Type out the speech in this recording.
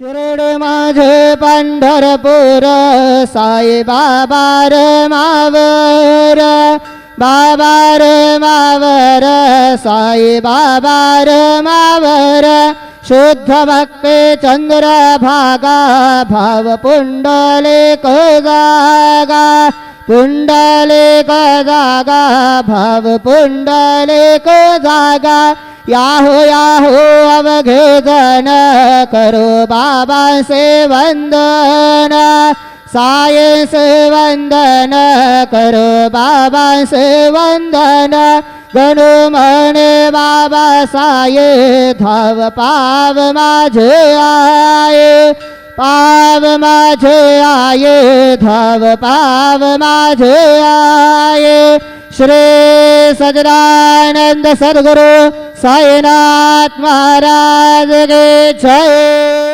शिरड माझे पंढरपूर साई बाबा रे मावर बाबा रे मावर साई बाबा रे मावर शुद्ध भक्ती चंद्र भागा भाव पुंडलिक जागा पुंडलिक जागा भाव पुंडलिक जागा याहो याहो अवघे जन करो बाबा से वंदन साये से वंदन करो बाबा से वंदन गणु म्हणे बाबा साये धाव पाव माझे आये पाव माझे आये धाव पाव माझे आये श्री सच्चिदानंद सद्गुरु साईनाथ महाराज के जय।